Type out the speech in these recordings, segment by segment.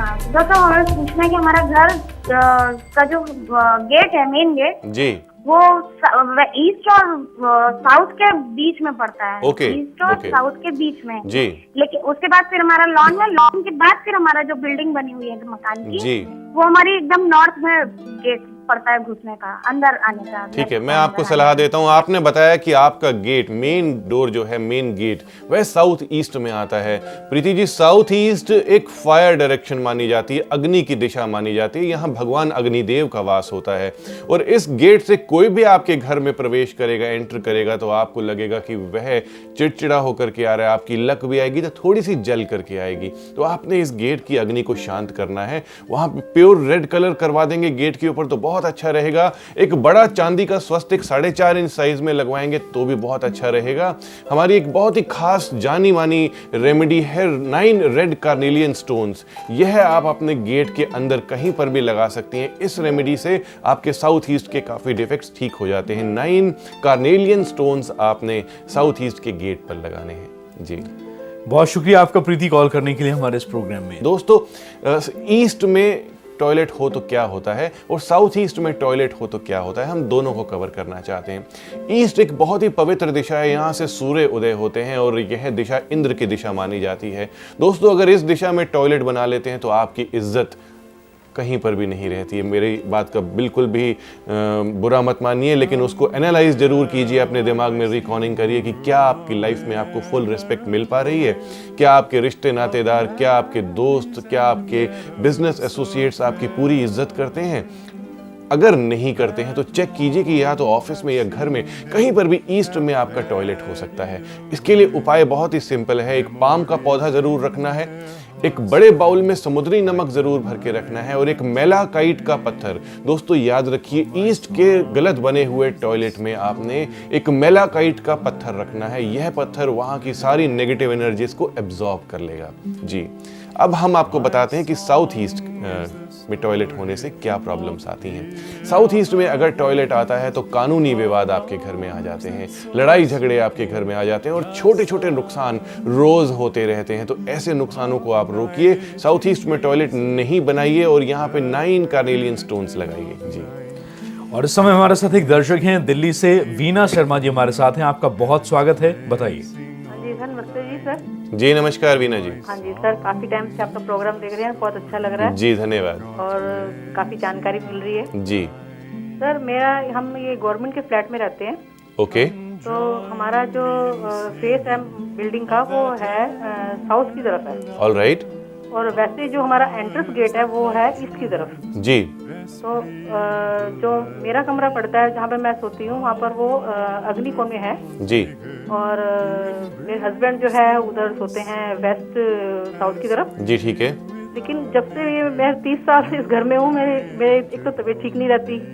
हाँ दोस्तों, हमें पूछना है कि हमारा घर का जो गेट है, मेन गेट जी वो ईस्ट और साउथ के बीच में पड़ता है। ओके, ईस्ट और ओके। साउथ के बीच में। जी लेकिन उसके बाद फिर हमारा लॉन है, लॉन के बाद फिर हमारा जो बिल्डिंग बनी हुई है मकान की, जी वो हमारी एकदम नॉर्थ में गेट पड़ता है घुसने का, अंदर आने का। ठीक है, मैं आपको सलाह देता हूँ। आपने बताया कि आपका गेट, मेन डोर जो है, मेन गेट वह साउथ ईस्ट में आता है। प्रीति जी, साउथ ईस्ट एक फायर डायरेक्शन मानी जाती है, अग्नि की दिशा मानी जाती है। यहाँ भगवान अग्निदेव का वास होता है और इस गेट से कोई भी आपके घर में प्रवेश करेगा, एंटर करेगा, तो आपको लगेगा कि वह चिड़चिड़ा होकर के आ रहा है। आपकी लक भी आएगी तो थोड़ी सी जल करके आएगी। तो आपने इस गेट की अग्नि को शांत करना है। वहाँ पे प्योर रेड कलर करवा देंगे गेट के ऊपर तो बहुत अच्छा रहेगा। एक बड़ा चांदी का स्वस्तिक 4.5 इंच साइज में लगवाएंगे तो भी बहुत अच्छा रहेगा। हमारी एक बहुत ही खास जानी मानी रेमेडी है 9 रेड कार्नेलियन स्टोन्स। यह आप अपने गेट के अंदर कहीं पर भी लगा सकती हैं। इस रेमेडी से आपके साउथ ईस्ट के काफी डिफेक्ट्स ठीक हो जाते हैं। 9 कार्नेलियन स्टोन्स आपने साउथ ईस्ट के गेट पर लगाने हैं। जी बहुत शुक्रिया आपका प्रीति, कॉल करने के लिए हमारे इस प्रोग्राम में। दोस्तों, ईस्ट में टॉयलेट हो तो क्या होता है और साउथ ईस्ट में टॉयलेट हो तो क्या होता है, हम दोनों को कवर करना चाहते हैं। ईस्ट एक बहुत ही पवित्र दिशा है, यहाँ से सूर्य उदय होते हैं और यह दिशा इंद्र की दिशा मानी जाती है। दोस्तों, अगर इस दिशा में टॉयलेट बना लेते हैं तो आपकी इज्जत कहीं पर भी नहीं रहती है। मेरी बात का बिल्कुल भी बुरा मत मानिए, लेकिन उसको एनालाइज जरूर कीजिए, अपने दिमाग में रिकॉर्डिंग करिए कि क्या आपकी लाइफ में आपको फुल रिस्पेक्ट मिल पा रही है, क्या आपके रिश्ते नातेदार, क्या आपके दोस्त, क्या आपके बिजनेस एसोसिएट्स आपकी पूरी इज्जत करते हैं। अगर नहीं करते हैं तो चेक कीजिए कि या तो ऑफिस में या घर में कहीं पर भी ईस्ट में आपका टॉयलेट हो सकता है। इसके लिए उपाय बहुत ही सिंपल है। एक पाम का पौधा जरूर रखना है, एक बड़े बाउल में समुद्री नमक जरूर भर के रखना है और एक मेलाकाइट का पत्थर। दोस्तों याद रखिए, ईस्ट के गलत बने हुए टॉयलेट में आपने एक मेलाकाइट का पत्थर रखना है। यह पत्थर वहां की सारी नेगेटिव एनर्जीज को एब्जॉर्ब कर लेगा। जी, अब हम आपको बताते हैं कि साउथ ईस्ट में टॉयलेट होने से क्या प्रॉब्लम्स आती हैं। साउथ ईस्ट में अगर टॉयलेट आता है तो कानूनी विवाद आपके घर में आ जाते हैं, लड़ाई झगड़े आपके घर में आ जाते हैं और छोटे छोटे नुकसान रोज होते रहते हैं। तो ऐसे नुकसानों को आप रोकिए, साउथ ईस्ट में टॉयलेट नहीं बनाइए और यहाँ पे 9 कार्नेलियन स्टोन्स लगाइए। जी, और इस समय हमारे साथ एक दर्शक हैं दिल्ली से, वीना शर्मा जी हमारे साथ हैं। आपका बहुत स्वागत है, बताइए। जी सर, नमस्ते जी सर। जी नमस्कार वीना जी। हाँ जी सर, काफी टाइम से आपका प्रोग्राम देख रहे हैं, बहुत अच्छा लग रहा है जी धन्यवाद। और काफी जानकारी मिल रही है जी सर। हम ये गवर्नमेंट के फ्लैट में रहते हैं। ओके, तो हमारा जो फेस है बिल्डिंग का वो है साउथ की तरफ है। All right. और वैसे जो हमारा एंट्रेंस गेट है वो है ईस्ट की तरफ। जी, तो जो मेरा कमरा पड़ता है जहाँ पे मैं सोती हूँ, वहाँ पर वो अग्निकोण में है। जी और मेरे हस्बैंड जो है उधर सोते हैं वेस्ट साउथ की तरफ। जी ठीक है। लेकिन जब से ये मैं 30 साल से इस घर में हूँ, मेरे एक तो तबीयत ठीक नहीं रहती।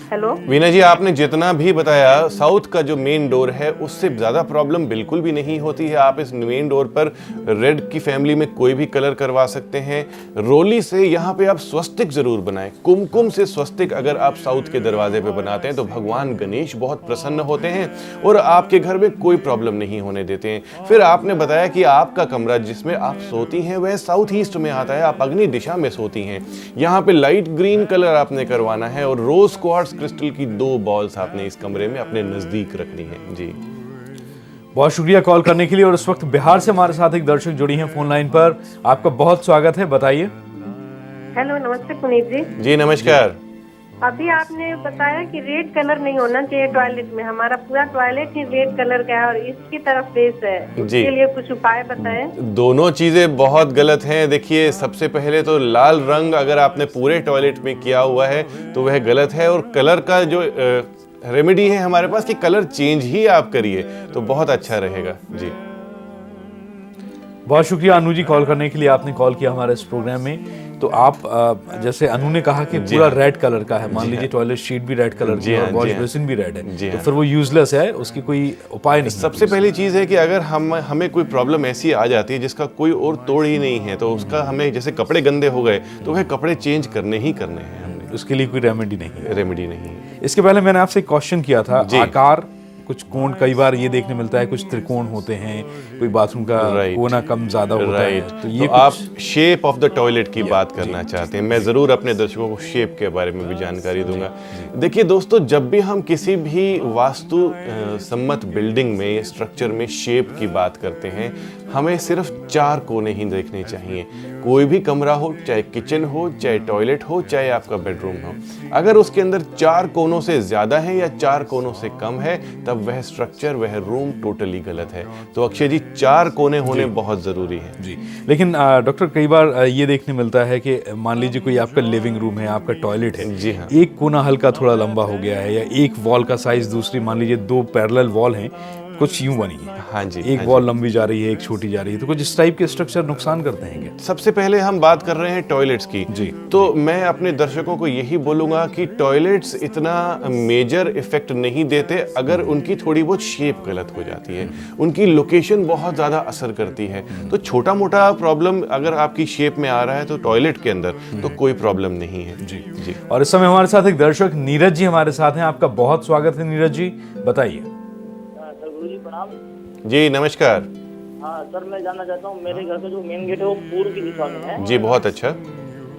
हेलो वीना जी, आपने जितना भी बताया, साउथ का जो मेन डोर है उससे ज्यादा प्रॉब्लम बिल्कुल भी नहीं होती है। आप इस मेन डोर पर रेड की फैमिली में कोई भी कलर करवा सकते हैं। रोली से यहाँ पे आप स्वस्तिक जरूर बनाएं, कुमकुम से स्वस्तिक अगर आप साउथ के दरवाजे पे बनाते हैं तो भगवान गणेश बहुत प्रसन्न होते हैं और आपके घर में कोई प्रॉब्लम नहीं होने देते हैं। फिर आपने बताया कि आपका कमरा जिसमें आप सोती हैं वह साउथ ईस्ट में आता है, आप अग्नि दिशा में सोती हैं। यहाँ पे लाइट ग्रीन कलर आपने करवाना है और रोज क्वार्ट्ज क्रिस्टल की 2 बॉल्स आपने इस कमरे में अपने नजदीक रखनी है। जी, बहुत शुक्रिया कॉल करने के लिए। और इस वक्त बिहार से हमारे साथ एक दर्शक जुड़ी हैं फोन लाइन पर। आपका बहुत स्वागत है, बताइए। हेलो, नमस्ते पुनीत जी। जी नमस्कार। अभी आपने बताया कि रेड कलर नहीं होना चाहिए टॉयलेट में। हमारा पूरा टॉयलेट ही रेड कलर का है और इसकी तरफ फेस है। इसके लिए कुछ उपाय बताएं। दोनों चीजें बहुत गलत हैं। देखिए, सबसे पहले तो लाल रंग अगर आपने पूरे टॉयलेट में किया हुआ है तो वह गलत है और कलर का जो रेमेडी है हमारे पास कि कलर चेंज ही आप करिए तो बहुत अच्छा रहेगा। जी, बहुत शुक्रिया अनु जी कॉल करने के लिए। आपने कॉल किया हमारे इस प्रोग्राम में। तो आप जैसे अनु ने कहा कि पूरा रेड कलर का है, मान लीजिए टॉयलेट शीट भी रेड कलर की है और वॉश बेसिन भी रेड है, तो फिर वो यूजलेस है, उसकी कोई उपाय नहीं। सबसे पहली चीज है कि अगर हमें कोई प्रॉब्लम ऐसी आ जाती है जिसका कोई और तोड़ ही नहीं है तो उसका हमें, जैसे कपड़े गंदे हो गए तो वह कपड़े चेंज करने ही करने हैं। हमने उसके लिए कोई रेमेडी नहीं है। रेमेडी नहीं है। इसके पहले मैंने आपसे एक क्वेश्चन किया था, आकार कुछ कोण कई बार ये देखने मिलता है, कुछ त्रिकोण होते हैं, कोई बाथरूम का कोना कम ज़्यादा होता है। तो ये आप शेप ऑफ द टॉयलेट की बात करना चाहते हैं। मैं ज़रूर अपने दर्शकों को शेप के बारे में भी जानकारी दूंगा। देखिए दोस्तों, जब भी हम किसी भी वास्तु सम्मत बिल्डिंग में, स्ट्रक्चर में शेप की बात करते हैं, हमें सिर्फ 4 कोने ही देखने चाहिए। कोई भी कमरा हो, चाहे किचन हो, चाहे टॉयलेट हो, चाहे आपका बेडरूम हो, अगर उसके अंदर 4 कोनों से ज़्यादा है या 4 कोनों से कम है, तब वह स्ट्रक्चर, वह रूम टोटली गलत है। तो अक्षय जी, 4 कोने होने बहुत ज़रूरी है जी। लेकिन डॉक्टर, कई बार ये देखने मिलता है कि मान लीजिए कोई आपका लिविंग रूम है, आपका टॉयलेट है, जी हाँ, एक कोना हल्का थोड़ा लंबा हो गया है, या एक वॉल का साइज दूसरी, मान लीजिए 2 पैरेलल वॉल हैं, कुछ यूं बनी है, हाँ जी, एक वॉल लंबी जा रही है, एक छोटी जा रही है, तो कुछ इस टाइप के स्ट्रक्चर नुकसान करते हैं क्या? सबसे पहले हम बात कर रहे हैं टॉयलेट्स की जी। तो मैं अपने दर्शकों को यही बोलूंगा कि टॉयलेट्स इतना मेजर इफेक्ट नहीं देते अगर उनकी थोड़ी बहुत शेप गलत हो जाती है, उनकी लोकेशन बहुत ज़्यादा असर करती है। तो छोटा मोटा प्रॉब्लम अगर आपकी शेप में आ रहा है तो टॉयलेट के अंदर, तो कोई प्रॉब्लम नहीं है। जी जी। और इस समय हमारे साथ एक दर्शक नीरज जी हमारे साथ हैं। आपका बहुत स्वागत है नीरज जी, बताइए। सर गुरुजी प्रणाम। जी नमस्कार। हाँ सर, मैं जानना चाहता हूँ, मेरे घर का जो मेन गेट है वो पूर्व की दिशा में है, जी बहुत अच्छा।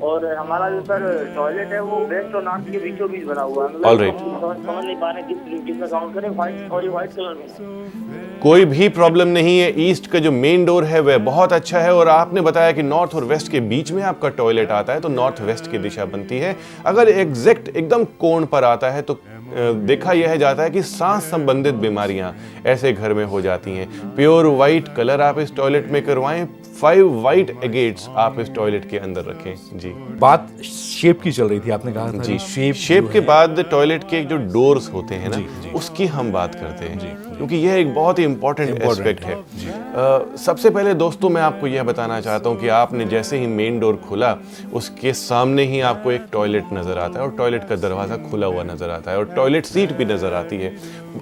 और हमारा जो सर टॉयलेट है वो वेस्ट और नॉर्थ के बीचों बीच बना हुआ है। मतलब All right. हम समझ नहीं पा रहे किस में काउंट करें। व्हाइट कलर में कोई भी प्रॉब्लम नहीं है। ईस्ट का जो मेन डोर है वह बहुत अच्छा है, और आपने बताया कि नॉर्थ और वेस्ट के बीच में आपका टॉयलेट आता है, तो नॉर्थ वेस्ट की दिशा बनती है। अगर एग्जैक्ट एकदम कोण पर आता है तो देखा यह जाता है कि सांस संबंधित बीमारियां ऐसे घर में हो जाती हैं। प्योर वाइट कलर आप इस टॉयलेट में करवाएं, 5 वाइट एगेट्स आप इस टॉयलेट के अंदर रखें। जी, बात शेप की चल रही थी, आपने कहा था जी शेप के बाद टॉयलेट के जो डोर्स होते हैं ना, उसकी हम बात करते हैं, क्योंकि यह एक बहुत ही इंपॉर्टेंट एस्पेक्ट है। सबसे पहले दोस्तों, मैं आपको यह बताना चाहता हूं कि आपने जैसे ही मेन डोर खुला, उसके सामने ही आपको एक टॉयलेट नजर आता है, और टॉयलेट का दरवाजा खुला हुआ नजर आता है, और टॉयलेट सीट भी नजर आती है।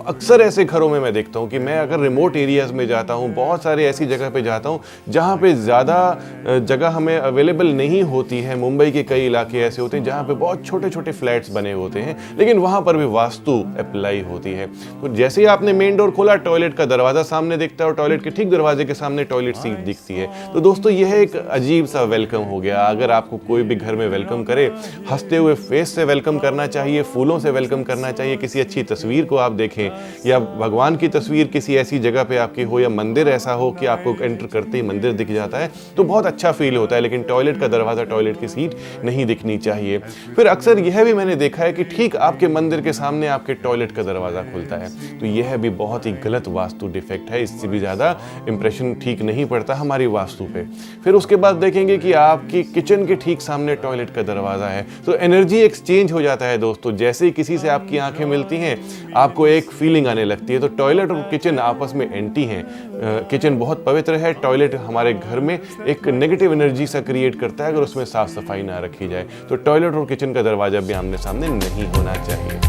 अक्सर ऐसे घरों में मैं देखता हूं कि मैं अगर रिमोट एरियाज में जाता हूं, बहुत सारे ऐसी जगह पे जाता हूं जहां पे ज़्यादा जगह हमें अवेलेबल नहीं होती है। मुंबई के कई इलाके ऐसे होते हैं जहां पे बहुत छोटे छोटे फ्लैट्स बने होते हैं, लेकिन वहां पर भी वास्तु अप्लाई होती है। तो जैसे ही आपने मेन डोर खोला, टॉयलेट का दरवाजा सामने दिखता है, और टॉयलेट के ठीक दरवाजे के सामने टॉयलेट सीट दिखती है। तो दोस्तों, यह एक अजीब सा वेलकम हो गया। अगर आपको कोई भी घर में वेलकम करे, हंसते हुए फेस से वेलकम करना चाहिए, फूलों से वेलकम करना चाहिए, किसी अच्छी तस्वीर को आप देखें, या भगवान की तस्वीर किसी ऐसी जगह पे आपकी हो, या मंदिर ऐसा हो कि आपको एंटर करते ही मंदिर दिख जाता है, तो बहुत अच्छा फील होता है। लेकिन टॉयलेट का दरवाजा, टॉयलेट की सीट नहीं दिखनी चाहिए। फिर अक्सर यह भी मैंने देखा है कि ठीक आपके मंदिर के सामने आपके टॉयलेट का दरवाजा खुलता है, तो यह भी बहुत ही गलत वास्तु डिफेक्ट है। इससे भी ज़्यादा इंप्रेशन ठीक नहीं पड़ता हमारी वास्तु पे। फिर उसके बाद देखेंगे कि आपकी किचन के ठीक सामने टॉयलेट का दरवाजा है, तो एनर्जी एक्सचेंज हो जाता है दोस्तों। जैसे ही किसी से आपकी आंखें मिलती हैं, आपको एक फीलिंग आने लगती है। तो टॉयलेट और किचन आपस में एंटी हैं। किचन बहुत पवित्र है, टॉयलेट हमारे घर में एक नेगेटिव एनर्जी सा क्रिएट करता है अगर उसमें साफ सफाई ना रखी जाए। तो टॉयलेट और किचन का दरवाजा भी आमने सामने नहीं होना चाहिए।